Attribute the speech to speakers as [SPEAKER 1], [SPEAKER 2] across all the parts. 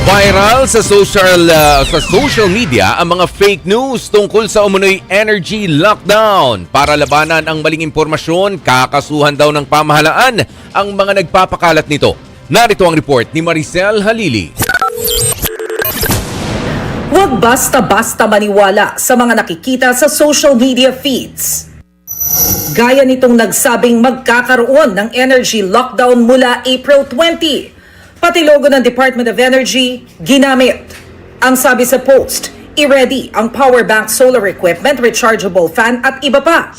[SPEAKER 1] Viral sa social media ang mga fake news tungkol sa umunoy energy lockdown. Para labanan ang maling impormasyon, kakasuhan daw ng pamahalaan ang mga nagpapakalat nito. Narito ang report ni Maricel Halili.
[SPEAKER 2] Huwag basta-basta maniwala sa mga nakikita sa social media feeds. Gaya nitong nagsabing magkakaroon ng energy lockdown mula April 20. Pati logo ng Department of Energy, ginamit. Ang sabi sa post, i-ready ang power bank, solar equipment, rechargeable fan at iba pa.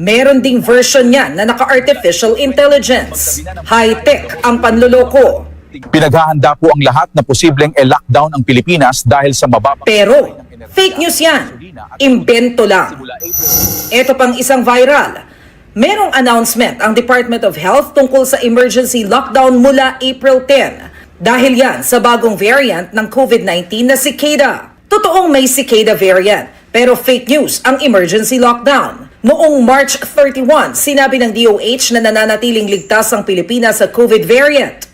[SPEAKER 2] Meron ding version niyan na naka-artificial intelligence. High-tech ang panloloko.
[SPEAKER 3] Pinaghahanda po ang lahat na posibleng i-lockdown ang Pilipinas dahil sa mababa.
[SPEAKER 2] Pero, fake news yan. Imbento lang. Ito pang isang viral. Merong announcement ang Department of Health tungkol sa emergency lockdown mula April 10. Dahil yan sa bagong variant ng COVID-19 na cicada. Totoong may cicada variant, pero fake news ang emergency lockdown. Noong March 31, sinabi ng DOH na nananatiling ligtas ang Pilipinas sa COVID variant.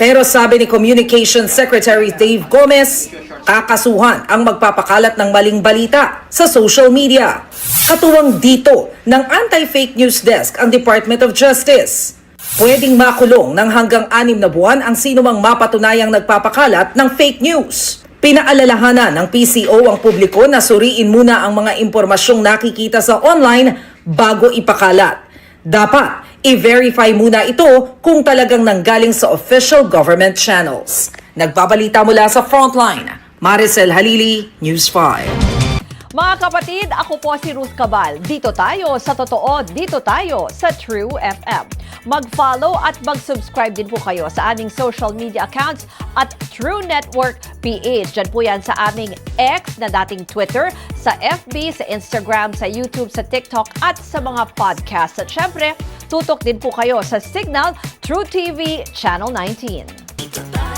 [SPEAKER 2] Pero sabi ni Communications Secretary Dave Gomez, kakasuhan ang magpapakalat ng maling balita sa social media. Katuwang dito ng Anti-Fake News Desk ang Department of Justice. Pwedeng makulong ng hanggang 6 na buwan ang sinumang mapatunayang nagpapakalat ng fake news. Pinaalalahanan ng PCO ang publiko na suriin muna ang mga impormasyong nakikita sa online bago ipakalat. Dapat i-verify muna ito kung talagang nanggaling sa official government channels. Nagbabalita mula sa Frontline, Maricel Halili, News 5.
[SPEAKER 4] Mga kapatid, ako po si Ruth Cabal. Dito tayo sa totoo, dito tayo sa True FM. Mag-follow at mag-subscribe din po kayo sa aming social media accounts at True Network PH. Diyan po yan sa aming X na dating Twitter, sa FB, sa Instagram, sa YouTube, sa TikTok at sa mga podcast. At syempre, tutok din po kayo sa Signal True TV Channel 19.